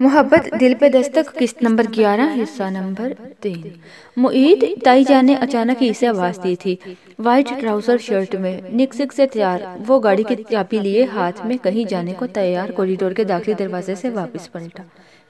मोहब्बत दिल पे दस्तक किस्त नंबर 11 हिस्सा नंबर 3। मुईद ताई जान ने अचानक ही इसे आवाज दी थी। वाइट ट्राउजर शर्ट में निकसिक से तैयार वो गाड़ी की चाबी लिए हाथ में कहीं जाने को तैयार कॉरिडोर के दाखिली दरवाजे से वापस पलटा।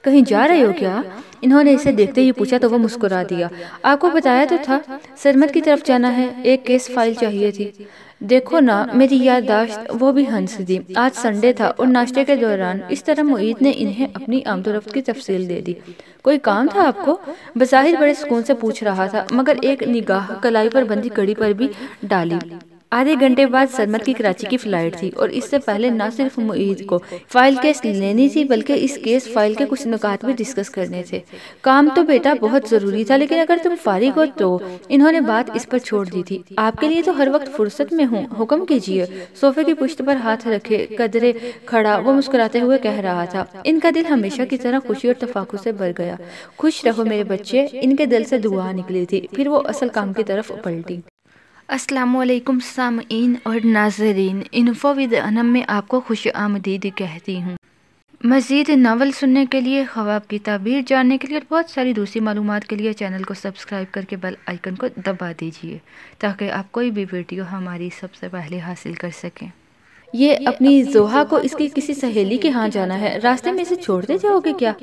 कहीं जा रहे हो क्या? इन्होंने इसे देखते ही पूछा तो वो मुस्कुरा दिया। आपको बताया तो था, सरमत की तरफ जाना है, एक केस फाइल चाहिए थी। देखो ना मेरी याददाश्त। वो भी हंस दी। आज संडे था और नाश्ते के दौरान इस तरह मुईद ने इन्हें अपनी आमदोरफ्त की तफसील दे दी। कोई काम था आपको? बज़ाहिर बड़े सुकून से पूछ रहा था, मगर एक निगाह कलाई पर बंधी कड़ी पर भी डाली। आधे घंटे बाद सरमत की कराची की फ्लाइट थी और इससे पहले न सिर्फ मुईद को फाइल केस लेनी थी बल्कि इस केस फाइल के कुछ नुकात भी डिस्कस करने थे। काम तो बेटा बहुत जरूरी था, लेकिन अगर तुम फारिग हो तो। इन्होंने बात इस पर छोड़ दी थी। आपके लिए तो हर वक्त फुर्सत में हूँ, हुक्म कीजिए। सोफे की पुश्त पर हाथ रखे कदरे खड़ा वो मुस्कुराते हुए कह रहा था। इनका दिल हमेशा की तरह खुशी और तफाकुर से भर गया। खुश रहो मेरे बच्चे। इनके दिल से दुआ निकली थी। फिर वो असल काम की तरफ पलटी। अस्सलामुअलैकुम सामईन और नाज़रीन, इन्फो विद अनम में आपको खुश आमदीद कहती हूँ। मज़ीद नावल सुनने के लिए, ख्वाब की ताबीर जानने के लिए और बहुत सारी दूसरी मालूमात के लिए चैनल को सब्सक्राइब करके बेल आइकन को दबा दीजिए ताकि आप कोई भी वीडियो हमारी सबसे पहले हासिल कर सकें। ये अपनी जोहा को इसकी किसी सहेली के यहाँ जाना है, रास्ते में इसे छोड़ते जाओगे क्या?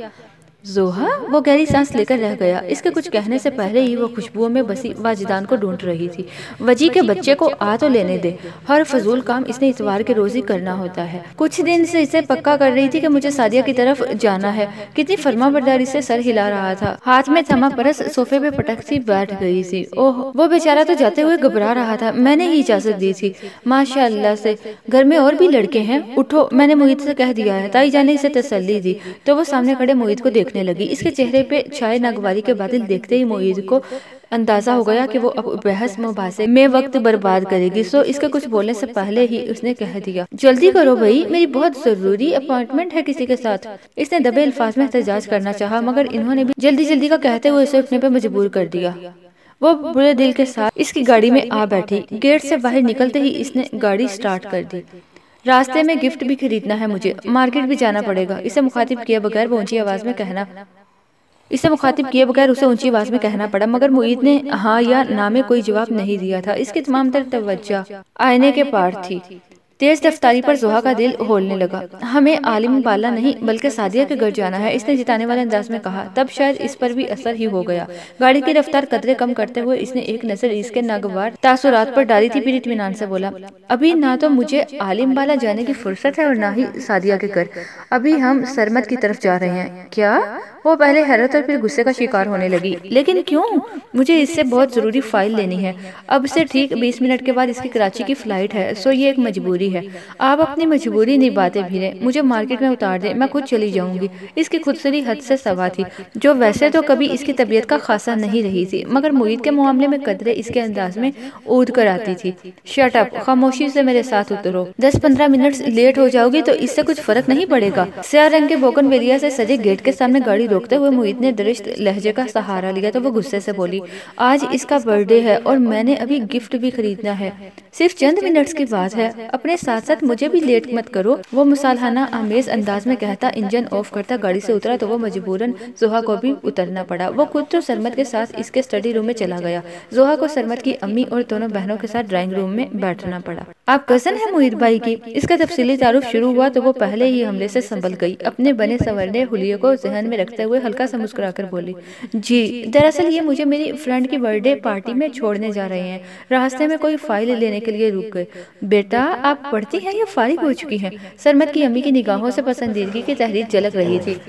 जोहा? वो गहरी सांस लेकर रह गया। इसके कुछ कहने से पहले ही वो खुशबुओं में बसी वाजिदान को ढूंढ रही थी। वजी के बच्चे को आ तो लेने दे, हर फजूल काम इसने इतवार के रोज ही करना होता है। कुछ दिन से इसे पक्का कर रही थी कि मुझे सादिया की तरफ जाना है। कितनी फर्माबरदारी से सर हिला रहा था। हाथ में थमा परस सोफे पे पटक सी बैठ गई थी। ओह, वो बेचारा तो जाते हुए घबरा रहा था। मैंने ही इजाजत दी थी। माशाअल्लाह से घर में और भी लड़के हैं। उठो, मैंने मुईद से कह दिया है। ताई जान ने इसे तसल्ली दी तो वो सामने खड़े मुईद को देखने लगी। इसके चेहरे पे छाए नागवारी के बादल देखते ही मुईद को अंदाजा हो गया कि वो अब बहस मुबासे में वक्त बर्बाद करेगी। सो इसके कुछ बोलने से पहले ही उसने कह दिया, जल्दी करो भाई, मेरी बहुत जरूरी अपॉइंटमेंट है किसी के साथ। इसने दबे अल्फाज में एहतजाज करना चाहा, मगर इन्होंने भी जल्दी जल्दी का कहते हुए उसे उठने पे मजबूर कर दिया। वो बुरे दिल के साथ इसकी गाड़ी में आ बैठी। गेट से बाहर निकलते ही इसने गाड़ी स्टार्ट कर दी। रास्ते में गिफ्ट भी खरीदना है मुझे, मार्केट भी जाना पड़ेगा। इसे मुखातिब किए बगैर वो ऊंची आवाज में कहना पड़ा, मगर मुईद ने हाँ या ना में कोई जवाब नहीं दिया था। इसकी तमाम तर तवज्जो आईने के पार थी। तेज रफ्तारी पर जोहा का दिल होलने लगा। हमें आलिम बाला नहीं बल्कि सादिया के घर जाना है, इसने जिताने वाले अंदाज में कहा। तब शायद इस पर भी असर ही हो गया। गाड़ी की रफ्तार कदरे कम करते हुए इसने एक नजर इसके नागवार तासुरात पर डाली थी। फिर इत्मीनान से बोला, अभी ना तो मुझे आलिम बाला जाने की फुर्सत है और ना ही सादिया के घर। अभी हम सरमत की तरफ जा रहे हैं। क्या? वो पहले हैरत और फिर गुस्से का शिकार होने लगी। लेकिन क्यों? मुझे इससे बहुत जरूरी फाइल लेनी है। अब से ठीक 20 मिनट के बाद इसकी कराची की फ्लाइट है, सो ये एक मजबूरी है। आप अपनी मजबूरी निभाते भी रहे, मुझे मार्केट में उतार दे, मैं खुद चली जाऊंगी। इसकी खुदसरी हद से सवा थी, जो वैसे तो कभी इसकी तबीयत का खासा नहीं रही थी, मगर मुईद के मामले में कदरे इसके अंदाज में ऊद कर आती थी। शट अप, खामोशी से मेरे साथ उतरो। 10-15 मिनट लेट हो जाओगी तो इससे कुछ फर्क नहीं पड़ेगा। स्याह रंग के बोगनवेलिया से सजे गेट के सामने गाड़ी रोकते हुए मुईद ने दरिश्त लहजे का सहारा लिया तो वो गुस्से से बोली, आज इसका बर्थडे है और मैंने अभी गिफ्ट भी खरीदना है। सिर्फ चंद मिनट्स की बात है, अपने साथ साथ मुझे भी लेट मत करो। वो मुसालहाना आमेज अंदाज में कहता इंजन ऑफ करता गाड़ी से उतरा तो वो मजबूरन जोहा को भी उतरना पड़ा। वो खुद तो सरमत के साथ इसके स्टडी रूम में चला गया। जोहा को सरमत की अम्मी और दोनों बहनों के साथ ड्राइंग रूम में बैठना पड़ा। आप कजन है मुईद भाई की? इसका तफसीली तारुफ शुरू हुआ तो वो पहले ही हमले से संभल गई। अपने बने संवरने हुलिये को जहन में रखते हुए हल्का सा मुस्कुराकर बोली, जी दरअसल ये मुझे मेरी फ्रेंड की बर्थडे पार्टी में छोड़ने जा रहे हैं। रास्ते में कोई फाइल लेने के लिए रुक गए। बेटा आप पढ़ती हैं या फारिग हो चुकी हैं? सरमत की अम्मी की निगाहों से पसंदीदगी की तहरीर झलक रही थी।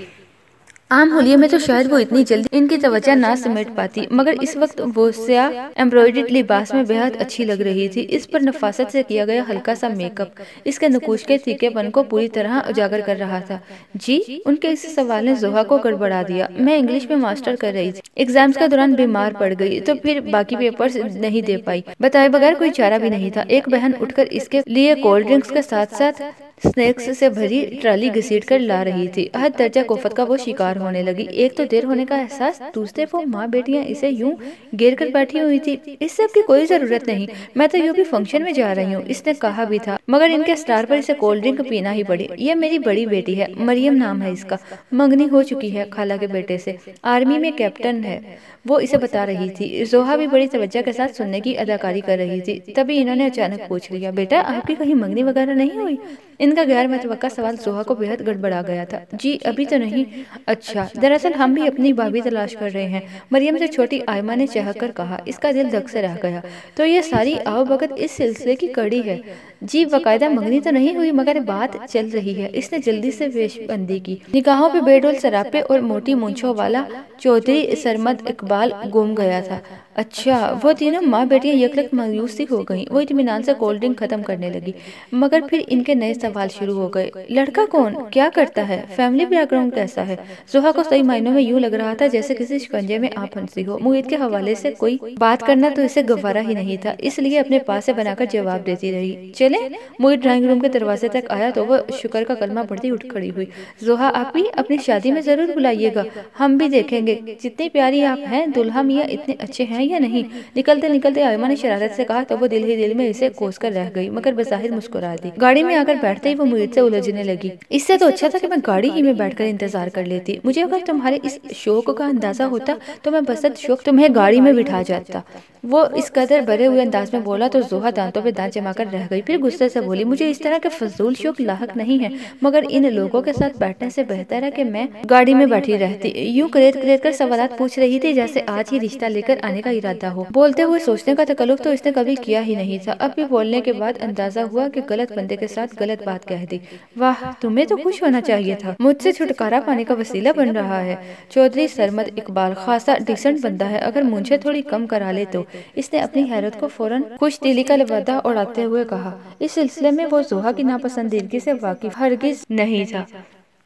आम होलिये में तो शायद वो इतनी जल्दी इनकी तवज्जो ना समेट पाती, मगर इस वक्त वो स्याह एम्ब्रॉयडर्ड लिबास में बेहद अच्छी लग रही थी। इस पर नफासत से किया गया हल्का सा मेकअप इसके नकूश के तीखेपन को पूरी तरह उजागर कर रहा था। जी? उनके इस सवाल ने जोहा को गड़बड़ा दिया। मैं इंग्लिश में मास्टर कर रही थी, एग्जाम्स के दौरान बीमार पड़ गई तो फिर बाकी पेपर्स नहीं दे पाई। बताए बगैर कोई चारा भी नहीं था। एक बहन उठकर इसके लिए कोल्ड ड्रिंक्स के साथ साथ स्नैक्स से भरी ट्राली घसीट कर ला रही थी। हद दर्जा कोफत का वो शिकार होने लगी। एक तो देर होने का एहसास, दूसरे वो माँ बेटियां इसे यूं घेर कर बैठी हुई थी। इस सब की कोई जरूरत नहीं, मैं तो यूं भी फंक्शन में जा रही हूँ, इसने कहा भी था, मगर इनके स्टार पर इसे कोल्ड ड्रिंक पीना ही पड़ी। ये मेरी बड़ी बेटी है, मरियम नाम है इसका, मंगनी हो चुकी है खाला के बेटे से, आर्मी में कैप्टन है, वो इसे बता रही थी। जोहा भी बड़ी तवज्जो के साथ सुनने की अदाकारी कर रही थी। तभी इन्होंने अचानक पूछ लिया, बेटा आपकी कहीं मंगनी वगैरह नहीं हुई? इनका गैर मुतवक्का सवाल जोहा को बेहद गड़बड़ा गया था। जी अभी तो नहीं। अच्छा, दरअसल हम भी अपनी भाभी तलाश कर रहे हैं, मरियम से छोटी आयमा ने चहक कर कहा। इसका दिल धक से रह गया। तो ये सारी आवभगत इस सिलसिले की कड़ी है? जी बाकायदा मंगनी तो नहीं हुई, मगर बात चल रही है। इसने जल्दी से वेशबंदी की। निगाहों पे बेडोल सरापे और मोटी मूंछों वाला चौधरी सरमद इकबाल गुम गया था। अच्छा, वो तीनों माँ बेटियां यकलक मायूस सी हो गईं। वो इत्मीनान से कोल्ड ड्रिंक खत्म करने लगी, मगर फिर इनके नए सवाल शुरू हो गए। लड़का कौन, क्या करता है, फैमिली बैकग्राउंड कैसा है? जोहा को सही मायनों में यूं लग रहा था जैसे किसी शिकंजे में आप फंसी हो। मुईद के हवाले से कोई बात करना तो इसे गवारा ही नहीं था, इसलिए अपने पास से बनाकर जवाब देती रही। चले? मुईद ड्राइंग रूम के दरवाजे तक आया तो वो शुक्र का कलमा पढ़ती उठ खड़ी हुई। जोहा आप भी अपनी शादी में जरूर बुलाइएगा, हम भी देखेंगे जितनी प्यारी आप हैं, दुल्हा मियाँ इतने अच्छे हैं या नहीं। निकलते निकलते आयमा ने शरारत से कहा तो वो दिल ही दिल में इसे कोस कर रह गई, मगर बज़ाहिर मुस्कुरा दी। गाड़ी में आकर बैठते ही वो मुईद से उलझने लगी। इससे तो अच्छा था कि मैं गाड़ी ही में बैठकर इंतजार कर लेती। मुझे अगर तुम्हारे इस शौक का अंदाजा होता तो मैं बसत शौक तुम्हें गाड़ी में बिठा जाता। वो इस कदर भरे हुए अंदाज में बोला तो जोहा दांतों पे दांत जमाकर रह गई। फिर गुस्से से बोली, मुझे इस तरह के फजूल शौक लायक नहीं है, मगर इन लोगों के साथ बैठने से बेहतर है कि मैं गाड़ी में बैठी रहती। यूं करेद करेद कर सवालात पूछ रही थी जैसे आज ही रिश्ता लेकर आने का इरादा हो। बोलते हुए सोचने का तकल्लुफ तो इसने कभी किया ही नहीं था। अब भी बोलने के बाद अंदाजा हुआ कि गलत बंदे के साथ गलत बात कह दी। वाह, तुम्हें तो खुश होना चाहिए था, मुझसे छुटकारा पाने का वसीला बन रहा है। चौधरी सरमद इकबाल खासा डिसेंट बंदा है, अगर मुझे थोड़ी कम करा ले तो। इसने अपनी हैरत को फौरन खुश दिली का लवादा उड़ाते हुए कहा। इस सिलसिले में वो जोहा की नापसंदीदगी से वाकिफ हरगिज नहीं था।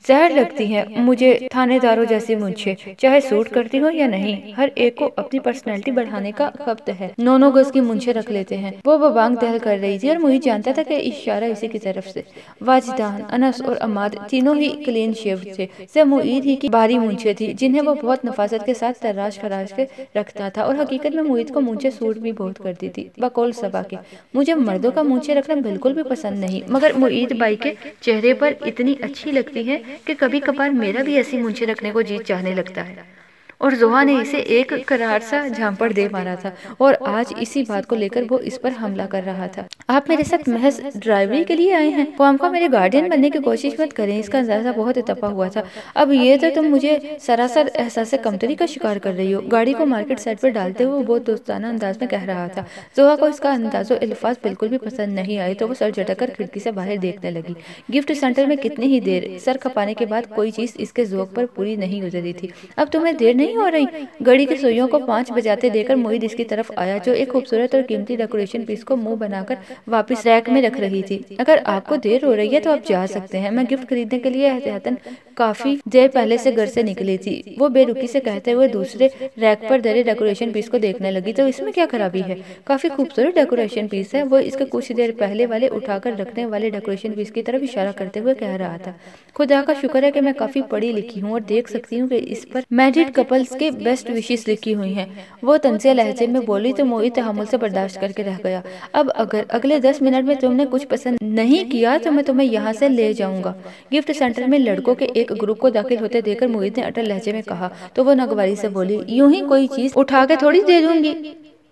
जहर लगती हैं मुझे थानेदारों जैसी मूंछें, चाहे सूट करती हो या नहीं। हर एक को अपनी पर्सनैलिटी बढ़ाने का खपत है, 9-9 गज की मूंछें रख लेते हैं। वो बबांग दहल कर रही थी और मुझे जानता था कि इशारा इसी की तरफ से। वाजिदान, अनस और अमाद तीनों ही क्लीन शेव थे। सिर्फ मुईद ही की बारी मूंछें थी जिन्हें वो बहुत नफासत के साथ तराश खराश के रखता था, और हकीकत में मुईद को मूंछें सूट भी बहुत करती थी। बकौल सबा के मुझे मर्दों का मूंछें रखना बिल्कुल भी पसंद नहीं, मगर मुईद बाई के चेहरे पर इतनी अच्छी लगती है कि कभी कभार मेरा भी ऐसी मूंछें रखने को जी चाहने लगता है। और जोहा ने इसे एक करार सा झांपड़ दे मारा था, और आज इसी बात को लेकर वो इस पर हमला कर रहा था। आप मेरे साथ महज ड्राइवरी के लिए आए हैं? कौम को मेरे गार्डियन बनने की कोशिश मत करें, इसका अंदाजा बहुत तपा हुआ था। अब ये तो तुम मुझे सरासर एहसास कमतरी का शिकार कर रही हो। गाड़ी को मार्केट साइड पर डालते हुए बहुत दोस्ताना अंदाज में कह रहा था। जोहा को इसका अंदाजो अल्फाज बिल्कुल भी पसंद नहीं आए तो वो सर झटक खिड़की से बाहर देखने लगी। गिफ्ट सेंटर में कितनी ही देर सर खपाने के बाद कोई चीज इसके ज़ौक़ पर पूरी नहीं गुजरी थी। अब तुम्हें देर नहीं हो रही? घड़ी की सुइयों को 5 बजाते देकर मुईद इसकी तरफ आया, जो एक खूबसूरत और कीमती डेकोरेशन पीस को मुंह बनाकर वापस रैक में रख रही थी। अगर आपको देर हो रही है तो आप जा सकते हैं, मैं गिफ्ट खरीदने के लिए एहतियातन काफी देर पहले से घर से निकली थी। वो बेरुखी से कहते हुए दूसरे रैक पर धरे डेकोरेशन पीस को देखने लगी। तो इसमें क्या खराबी है, काफी खूबसूरत डेकोरेशन पीस है। वो इसके कुछ देर पहले वाले उठाकर रखने वाले डेकोरेशन पीस की तरफ इशारा करते हुए कह रहा था। खुदा का शुक्र है कि मैं काफी पढ़ी लिखी हूँ और देख सकती हूँ कि इस पर मैरिड कपल्स के बेस्ट विशेष लिखी हुई हैं। वो तंजिया लहजे में बोली तो मोहित तहम्मुल से बर्दाश्त करके रह गया। अब अगर अगले 10 मिनट में तुमने कुछ पसंद नहीं किया तो मैं तुम्हें यहाँ से ले जाऊंगा। गिफ्ट सेंटर में लड़कों के एक ग्रुप को दाखिल होते देखकर मोहित ने अटल लहजे में कहा तो वो नागवारी से बोली, यूं ही कोई चीज उठा के थोड़ी दे दूंगी,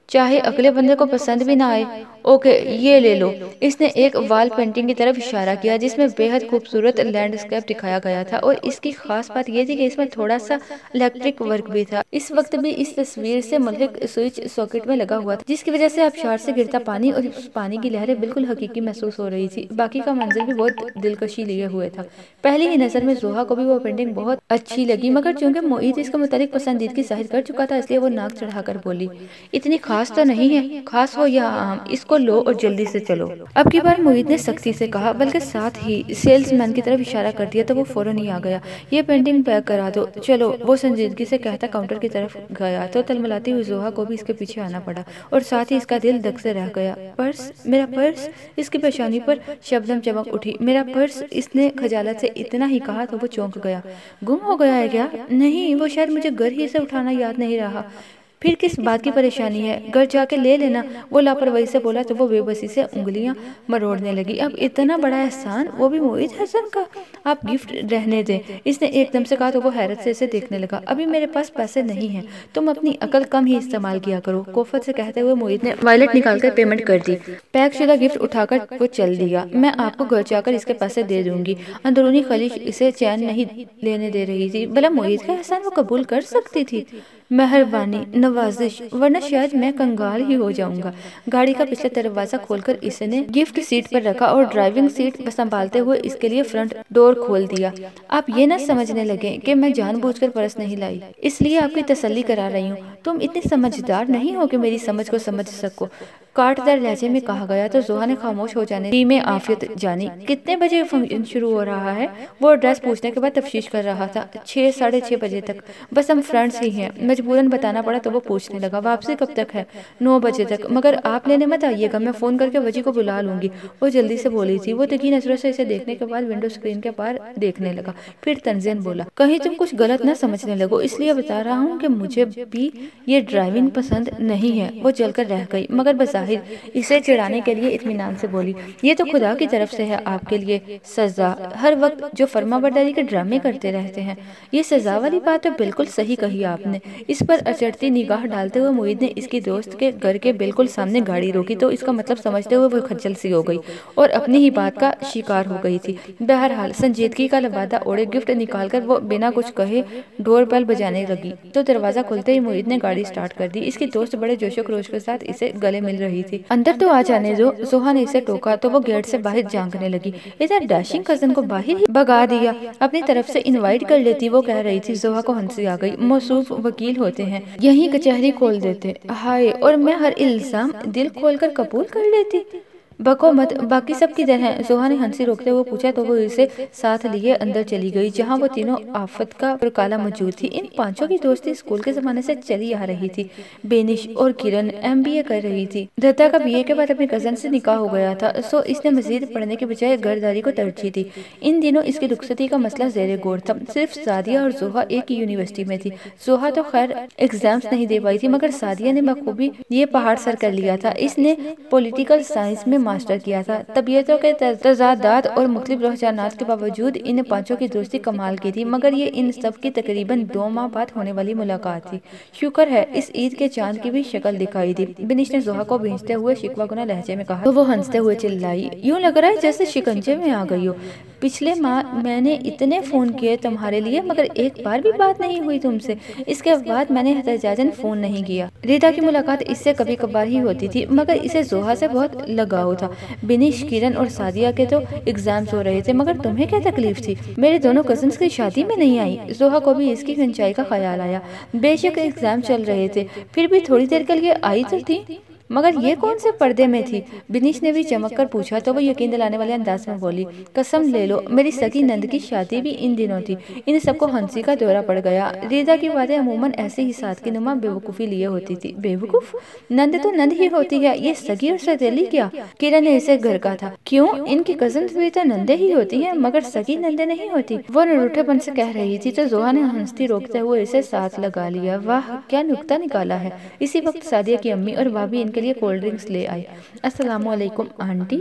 चाहे अगले बंदे को पसंद भी ना आए। ओके, ये ले लो। इसने एक वॉल पेंटिंग की तरफ इशारा किया जिसमें बेहद खूबसूरत लैंडस्केप दिखाया गया था, और इसकी खास बात यह थी कि इसमें थोड़ा सा इलेक्ट्रिक वर्क भी था। इस वक्त भी इस तस्वीर से मुल्हिक स्विच सॉकेट में लगा हुआ था, जिसकी वजह से आबशार से गिरता पानी और उस पानी की लहरें बिल्कुल हकीकी महसूस हो रही थी। बाकी का मंजर भी बहुत दिलकशी लिए हुए था। पहली ही नजर में जोहा को भी वो पेंटिंग बहुत अच्छी लगी, मगर चूंकि मोहित इसके मुतालिक पसंदीदगी जाहिर कर चुका था इसलिए वो नाक चढ़ाकर बोली, इतनी खास तो नहीं है, खास हो या आम, इसको लो और जल्दी से चलो। अब की बार मोहित ने सख्ती से कहा, बल्कि साथ ही सेल्समैन की तरफ इशारा कर दिया तो वो फौरन ही आ गया। ये पेंटिंग पैक करा दो, चलो, वो संजीदगी से कहता काउंटर की तरफ गया तो तलमलाती हुई जोहा को भी इसके पीछे आना पड़ा और साथ ही इसका दिल धक से रह गया। पर्स, मेरा पर्स। इसकी पेशानी पर शबनम चमक उठी। मेरा पर्स। इसने खजालत से इतना ही कहा तो वो चौंक गया। गुम हो गया है क्या? नहीं, वो शायद मुझे घर ही से उठाना याद नहीं रहा। फिर किस बात की परेशानी है? घर जाके ले लेना, वो लापरवाही से बोला तो वो बेबसी से उंगलियां मरोड़ने लगी। अब इतना बड़ा एहसान, वो भी मोहित हसन का। आप गिफ्ट रहने दें, इसने एकदम से कहा तो वो हैरत से इसे देखने लगा। अभी मेरे पास पैसे नहीं हैं, तुम अपनी अकल कम ही इस्तेमाल किया करो, कोफत से कहते हुए मोहित ने वॉलेट निकालकर पेमेंट कर दी। पैक शुदा गिफ्ट उठाकर वो चल दिया। मैं आपको घर जाकर इसके पैसे दे दूंगी। अंदरूनी खलिश इसे चैन नहीं लेने दे रही थी। भला मोहित का एहसान वो कबूल कर सकती थी? मेहरबानी, नवाजिश, वरना शायद मैं कंगाल ही हो जाऊंगा। गाड़ी का पिछला दरवाजा खोलकर इसने गिफ्ट सीट पर रखा और ड्राइविंग सीट संभालते हुए इसके लिए फ्रंट डोर खोल दिया। आप ये ना समझने लगे कि मैं जानबूझकर पर्स नहीं लाई, इसलिए आपकी तसल्ली करा रही हूँ। तुम इतने समझदार नहीं हो कि मेरी समझ को समझ सको, काटदार लहजे में कहा गया तो जोहा ने खामोश हो जाने में आफियत जानी। कितने बजे फंक्शन शुरू हो रहा है? वो एड्रेस पूछने के बाद तफ्तीश कर रहा था। 6, साढ़े 6 बजे तक। बस हम फ्रेंड्स ही हैं। मजबूरन बताना पड़ा तो वो पूछने लगा। वापसी कब तक है? 9 बजे तक। मगर आप लेने मत आइएगा, मैं फोन करके वजी को बुला लूंगी, वो जल्दी से बोली थी। वो तिखी नजरों से इसे देखने के बाद विंडो स्क्रीन के पार देखने लगा। फिर तंजीन बोला, कहीं तुम कुछ गलत न समझने लगो, इसलिए बता रहा हूँ कि मुझे भी ये ड्राइविंग पसंद नहीं है। वो जलकर रह गई, मगर बज़ाहिर इसे चिढ़ाने के लिए इत्मीनान से बोली, ये तो खुदा की तरफ से है आपके लिए सजा। हर वक्त जो फर्माबरदारी के ड्रामे करते रहते हैं। ये सजा वाली बात तो बिल्कुल सही कही आपने। इस पर अचरती निगाह डालते हुए मोहित ने इसकी दोस्त के घर के बिल्कुल सामने गाड़ी रोकी तो इसका मतलब समझते हुए वो खज्जल सी हो गई और अपनी ही बात का शिकार हो गई थी। बहरहाल संजीदगी का लबादा ओढ़े गिफ्ट निकालकर वो बिना कुछ कहे डोर बेल बजाने लगी तो दरवाजा खुलते ही मोहित ने गाड़ी स्टार्ट कर दी। इसकी दोस्त बड़े जोशो खरोश के साथ इसे गले मिल रही थी। अंदर तो आ जाने दो, जोहा ने इसे टोका तो वो गेट से बाहर झांकने लगी। इधर डैशिंग कजन को बाहर ही भगा दिया, अपनी तरफ से इनवाइट कर लेती, वो कह रही थी। जोहा को हंसी आ गई। मौसूफ वकील होते हैं, यही कचहरी खोल देते। हाय, और मैं हर इल्जाम दिल खोलकर कबूल कर लेती। बको मत, बाकी सब किधर हैं? जोहा ने हंसी रोकते हुए पूछा तो वो इसे साथ लिए अंदर चली गई, जहां वो तीनों आफत का काला मौजूद थी। इन पांचों की दोस्ती स्कूल के जमाने से चली आ रही थी। बेनिश और किरण MBA कर रही थी। दत्ता का BA के बाद अपने कजन से निकाह हो गया था, सो इसने मजीद पढ़ने के बजाय घरदारी को तरजीह दी। इन दिनों इसकी रुखसती का मसला ज़ेरे गौर था। सिर्फ सादिया और जोहा एक ही यूनिवर्सिटी में थी। जोहा तो खैर एग्जाम्स नहीं दे पाई थी, मगर सादिया ने बखूबी ये पहाड़ सर कर लिया था। इसने पॉलिटिकल साइंस में मास्टर किया था। तबीयतों के तजादात और मुख्तलिफ रुझानात के बावजूद इन पांचों की दोस्ती कमाल की थी, मगर ये इन सब की तकरीबन 2 माह बाद होने वाली मुलाकात थी। शुक्र है इस ईद के चांद की भी शक्ल दिखाई दी, बिनिश ने जोहा को भेजते हुए शिकवा गुना लहजे में कहा तो वो हंसते हुए चिल्लाई, यूं लग रहा है जैसे शिकंजे में आ गई हो। पिछले माह मैंने इतने फोन किए तुम्हारे लिए, मगर एक बार भी बात नहीं हुई तुमसे। इसके बाद मैंने एहतजाजन फोन नहीं किया। रिदा की मुलाकात इससे कभी कभार ही होती थी, मगर इसे जोहा से बहुत लगाव था। बिनिश, किरण और सादिया के तो एग्जाम्स हो रहे थे, मगर तुम्हें क्या तकलीफ थी? मेरे दोनों कजन्स की शादी में नहीं आई। जोहा को भी इसकी खंचाई का ख्याल आया। बेशक एग्जाम चल रहे थे, फिर भी थोड़ी देर के लिए आई तो थी। मगर ये कौन से पर्दे में थी? बिनिश ने भी चमक कर पूछा तो वो यकीन दिलाने वाले अंदाज में बोली, कसम ले लो मेरी सगी नंद की शादी भी इन दिनों थी। इन सबको हंसी का दौरा पड़ गया। रिदा की बातें अमूमन ऐसे ही साथ की नुमा बेवकूफ़ी लिए होती थी। बेवकूफ? नंद तो नंद ही होती है, ये सगी और सौतेली क्या? किरण ने इसे घर का था। क्यों, इनकी कजन भी तो नंदे ही होती है, मगर सगी नंदे नहीं होती, वो निरूठेपन से कह रही थी तो जोहा ने हंसती रोकते हुए इसे साथ लगा लिया। वाह क्या नुक्ता निकाला है। इसी वक्त सादिया की अम्मी और भाभी इनके लिए कोल्ड ड्रिंक्स ले आई। अस्सलाम वालेकुम आंटी।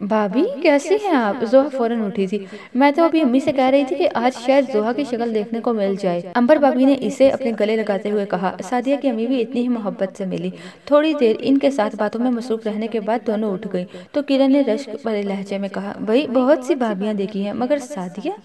भाभी कैसी हैं आप? जोहा फौरन उठी थी। मैं तो अभी अम्मी से कह रही थी कि आज शायद जोहा की शक्ल देखने को मिल जाए, अंबर भाभी ने इसे अपने गले लगाते हुए कहा। सादिया की अम्मी भी इतनी ही मोहब्बत से मिली। थोड़ी देर इनके साथ बातों में मसरूफ रहने के बाद दोनों उठ गई तो किरण ने रश्क भरे लहजे में कहा, भाई बहुत सी भाभियां देखी हैं, मगर सादिया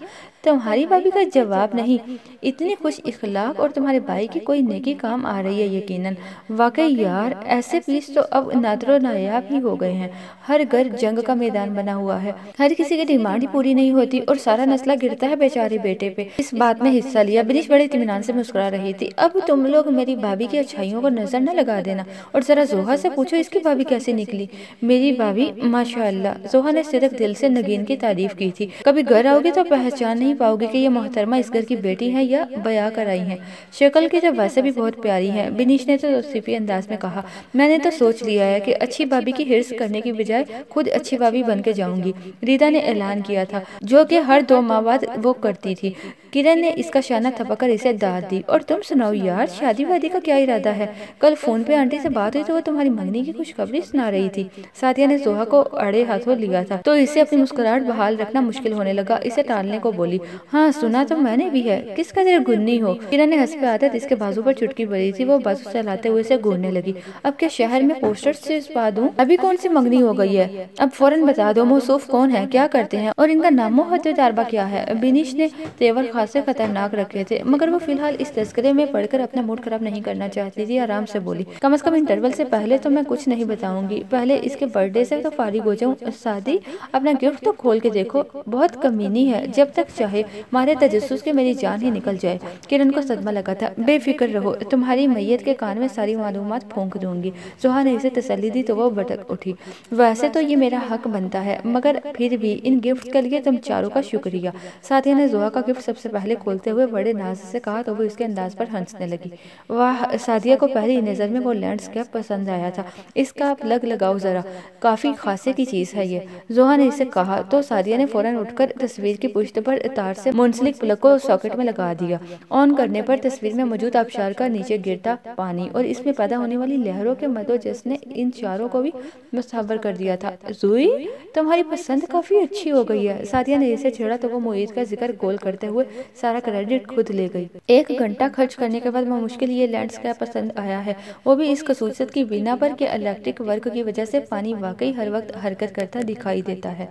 तुम्हारी भाभी का जवाब नहीं। इतनी खुश इखलाक और तुम्हारे भाई की कोई नेकी काम आ रही है यकीनन। वाकई यार, ऐसे प्लीज तो अब नादरो नायाब ही हो गए हैं। हर घर जंग का मैदान बना हुआ है, हर किसी की डिमांड ही पूरी नहीं होती और सारा नस्ला गिरता है बेचारे बेटे पे। इस बात में हिस्सा लिया। बिनिश बड़े इत्मीनान से मुस्कुरा रही थी। अब तुम लोग मेरी भाभी की अच्छाइयों को नजर न लगा देना और जरा जोहा से पूछो इसकी भाभी कैसे निकली। मेरी भाभी माशाअल्लाह। जोहा ने सिर्फ दिल से नगीन की तारीफ की थी। कभी घर आओगे तो पहचान नहीं पाओगे कि ये मोहतरमा इस घर की बेटी है या बया कर आई है। शक्ल की तो वैसे भी बहुत प्यारी है, बिनिश ने तो तौसीफी अंदाज में कहा। मैंने तो सोच लिया है कि अच्छी भाभी की हिर्स करने की बजाय खुद अच्छी भाभी बन के जाऊंगी, रीता ने ऐलान किया था, जो कि हर 2 माह बाद वो करती थी। किरण ने इसका शाना थपकर इसे दाद दी। और तुम सुनाओ यार, शादी वादी का क्या इरादा है? कल फोन पे आंटी से बात हुई तो वो तुम्हारी मंगनी की खुशखबरी सुना रही थी। सादिया ने जोहा को अड़े हाथों लिया था तो इसे अपनी मुस्कुराहट बहाल रखना मुश्किल होने लगा। इसे टालने को बोली, हाँ सुना तो मैंने भी है, किस कदर गुन्नी हो। किरण ने हंस पे आदत इसके बाजू पर चुटकी भरी थी। वो बाजू चलाते हुए इसे घूरने लगी। अब क्या शहर में पोस्टर्स से छपा दूं? अभी कौन सी मंगनी हो गई है? अब फौरन बता दो। मौसूफ कौन है, क्या करते हैं और इनका नामो हद-ए-दारबा क्या है? बिनिश ने तेवर खासे खतरनाक रखे थे, मगर वो फिलहाल इस तस्करे में पढ़कर अपना मूड खराब नहीं करना चाहती थी। आराम से बोली, कम से कम इंटरवल से पहले तो मैं कुछ नहीं बताऊंगी, पहले इसके बर्थडे से तो फारिग हो जाऊं। शादी, अपना गिफ्ट तो खोल के देखो, बहुत कमीनी है, जब तक चाहे मारे तजस्सुस के मेरी जान ही निकल जाए। किरण को सदमा लगा था। बेफिक्र रहो, तुम्हारी मैयत के कान में सारी मालूमात फूंक दूंगी। जोहा ने इसे तसल्ली दी तो वो भटक उठी। वैसे तो ये मेरा हक बनता है, मगर फिर भी इन गिफ्ट के लिए तुम चारों का शुक्रिया। साथिया ने जोहा का गिफ्ट सबसे पहले खोलते हुए बड़े नाज से कहा तो वो इसके अंदाज पर हंसने लगी। वाह, सादिया को पहली नजर में वो लैंडस्केप पसंद आया था। इसका आप लग लगाओ जरा, काफी खासे की चीज है ये, जोहा ने इसे कहा तो सादिया ने फौरन उठकर तस्वीर की पुष्ट पर तार से मुंसलिक प्लग को सॉकेट में लगा दिया। ऑन करने पर तस्वीर में मौजूद आबशार का नीचे गिरता पानी और इसमें पैदा होने वाली लहरों के मदोजस ने इन चारों को भी मुसाबर कर दिया था। जुई, तुम्हारी पसंद काफी अच्छी हो गई है। सादिया ने इसे छेड़ा तो वो मुईद का जिक्र गोल करते हुए सारा क्रेडिट खुद ले गई। 1 घंटा खर्च करने के बाद मुश्किल ये लैंडस्केप पसंद आया है, वो भी इस खसूसियत की बिना पर कि इलेक्ट्रिक वर्क की वजह से पानी वाकई हर वक्त हरकत करता दिखाई देता है।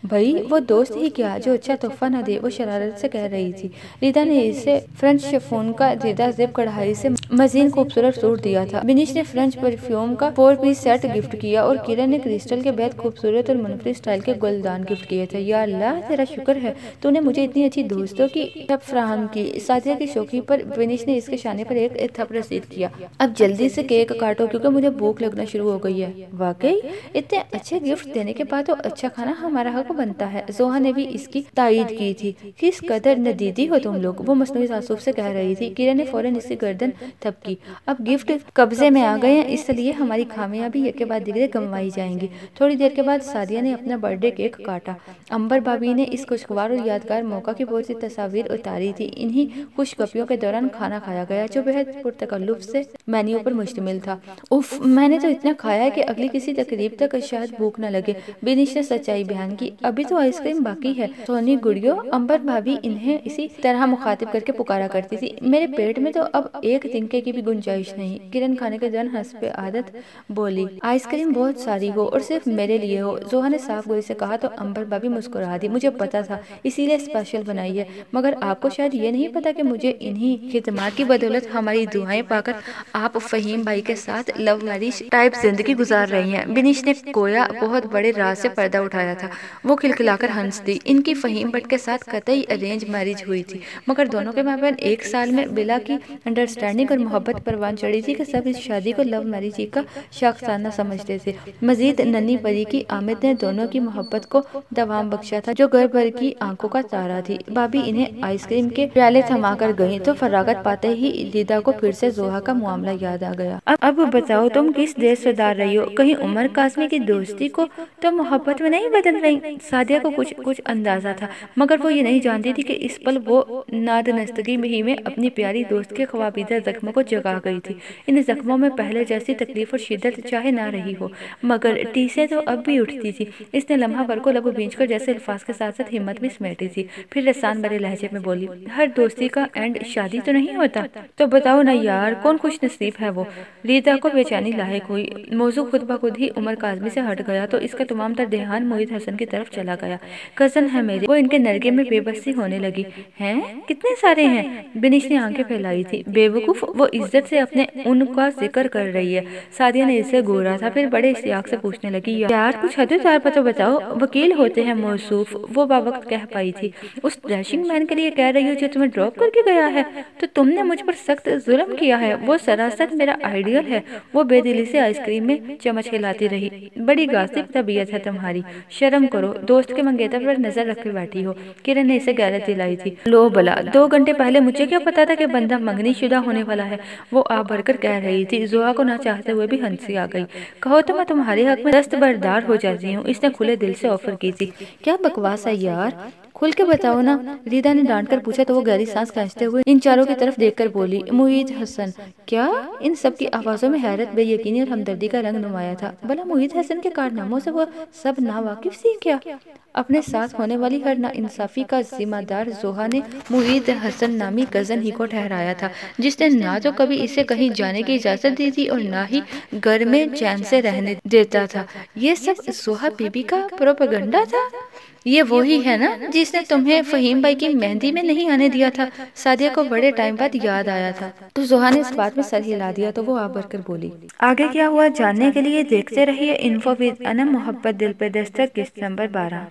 भाई वो दोस्त ही क्या जो अच्छा तोहफा न दे, वो शरारत से कह रही थी। रीता ने इसे फ्रेंच शिफॉन का रीदा जिप कढ़ाई से मजीद खूबसूरत सूट दिया था। बिनिश ने फ्रेंच परफ्यूम का 4 पीस सेट गिफ्ट किया और किरण ने क्रिस्टल के बेहद खूबसूरत और मुनफरिद स्टाइल के गुलदान गिफ्ट किए थे। या अल्लाह, तेरा शुक्र है तूने मुझे इतनी अच्छी दोस्तों की थप फ्राहम की। सादिया की शौकी पर बिनिश ने इसके शाने पर एक थप रसीद किया। अब जल्दी से केक काटो क्योंकि मुझे भूख लगना शुरू हो गई है। वाकई इतने अच्छे गिफ्ट देने के बाद तो अच्छा खाना हमारा हक बनता है। जोहा ने भी इसकी तायीद की थी। किस कदर नदीदी हो तुम लोग, वो मसनूई तासुब से कह रही थी। किरण ने फौरन इसकी गर्दन थपकी। अब गिफ्ट कब्जे में आ गए हैं, इसलिए हमारी खामियाबी एक के बाद दिगरे गंवाई जाएंगी। थोड़ी देर के बाद सादिया ने अपना बर्थडे केक काटा। अंबर भाभी ने इस खुशगवार और यादगार मौका की बहुत सी तस्वीर उतारी थी। इन्हीं खुशगपियों के दौरान खाना खाया गया जो बेहद पुरतकल्लुफ से मेन्यू पर मुश्तमिल था। उफ, मैंने तो इतना खाया है कि अगली किसी तकरीब तक शायद भूख न लगे। बिनिश ने सच्चाई बयान की। अभी तो आइसक्रीम बाकी है। सोनी गुड़ियो, अंबर भाभी इन्हें इसी तरह मुखातिब करके पुकारा करती थी। मेरे पेट में तो अब एक तिनके की भी गुंजाइश नहीं। किरण खाने के दौरान हंस पे आदत बोली, आइसक्रीम बहुत सारी हो और सिर्फ मेरे लिए हो। जोहा ने साफ गोई से कहा तो अंबर भाभी मुस्कुरा दी। मुझे पता था, इसीलिए स्पेशल बनाई है, मगर आपको शायद ये नहीं पता कि मुझे इन्हीं खिदमत की बदौलत हमारी दुआएं पाकर आप फहीम भाई के साथ लव मैरिज टाइप जिंदगी गुजार रही हैं। बिनिश ने गोया बहुत बड़े राज से पर्दा उठाया था। वो खिलखिलाकर हंस दी। इनकी फहीम भट्ट के साथ कतई अरेंज मैरिज हुई थी, मगर दोनों के माबैन 1 साल में बिला की अंडरस्टैंडिंग और मोहब्बत परवान चढ़ी थी कि सब इस शादी को लव मैरिज का शाखसाना समझते थे। मजीद नन्ही परी की आमद ने दोनों की मोहब्बत को दवाम बख्शा था जो घर भर की आंखों का तारा थी। भाभी इन्हें आइसक्रीम के प्याले थमा कर गई तो फरागत पाते ही रीदा को फिर से जोहा का मामला याद आ गया। अब बताओ, तुम किस देश सुधार रही हो? कहीं उमर कासमी की दोस्ती को तो मोहब्बत में नहीं बदल रही? सादिया को कुछ अंदाजा था, मगर वो ये नहीं जानती थी कि इस पल वो नादनस्तगी ही में अपनी प्यारी दोस्त के ख्वाबीदा जख्मों को जगा गई थी। इन जख्मों में पहले जैसी तकलीफ और शिद्दत चाहे ना रही हो, मगर टीसे तो अब भी उठती थी। इसने लम्हा भर को लबो भींच कर जैसे अल्फाज के साथ साथ हिम्मत भी समेटी थी। फिर रसान भरे लहजे में बोली, हर दोस्ती का एंड शादी तो नहीं होता। तो बताओ ना यार, कौन खुश नसीब है वो? रीता को बेचैनी लायक हुई। मौजू खुद ब खुद ही उमर काजमी से हट गया तो इसका तमाम तर ध्यान मोहित हसन की तरफ चला गया। कजन है मेरे, वो इनके नरगे में बेबसी होने लगी। हैं? कितने सारे हैं? बिनिश ने आंखें फैलाई थी। बेवकूफ, वो इज्जत से अपने उनका जिक्र कर रही है। सादिया ने इसे घूरा था, फिर बड़े इश्तियाक से पूछने लगी, यार कुछ हददार पता बताओ, वकील होते हैं मौसूफ, वो बावक्त कह पाई थी। उस डैशिंग मैन के लिए कह रही हो जो तुम्हें ड्रॉप करके गया है? तो तुमने मुझ पर सख्त जुल्म किया है। वो सरासर मेरा आइडियल है। वो बेदिली से आइसक्रीम में चम्मच हिलाती रही। बड़ी गासिब तबीयत है तुम्हारी, शर्म करो, दोस्त के मंगेतर पर नजर रख के बैठी हो। किरण ने इसे गैरत दिलाई थी। लो भला, 2 घंटे पहले मुझे क्या पता था कि बंदा मंगनी शुदा होने वाला है, वो आप भरकर कह रही थी। जोहा को ना चाहते हुए भी हंसी आ गई। कहो तो मैं तुम्हारे हक में दस्तबरदार हो जाती हूँ, इसने खुले दिल से ऑफर की थी। क्या बकवास है यार, खुल के बताओ ना, रीदा ने डांट कर पूछा तो वो गहरी सांस खींचते हुए इन चारों की तरफ देखकर बोली, मुईद हसन। क्या? इन सब की आवाजों में हैरत, बेयकीनी और हमदर्दी का रंग नुमाया था। भला मुईद हसन के कारनामों से वो सब नावाकिफ सी क्या? अपने साथ होने वाली हर ना इंसाफी का जिम्मेदार जोहा ने मुईद हसन नामी कजन ही को ठहराया था, जिसने ना तो कभी इसे कहीं जाने की इजाजत दी थी और ना ही घर में चैन से रहने देता था। ये सब जोहा बीबी का प्रोपेगेंडा था। ये वही है ना जिसने तुम्हें फहीम भाई की मेहंदी में नहीं आने दिया था? सादिया को बड़े टाइम बाद याद आया था तो जोहा ने इस बात में सर हिला दिया तो वो आप भरकर बोली, आगे क्या हुआ जानने के लिए देखते रहिए इन्फो विद अनम मोहब्बत दिल पे दस्तक किस्त नंबर 12।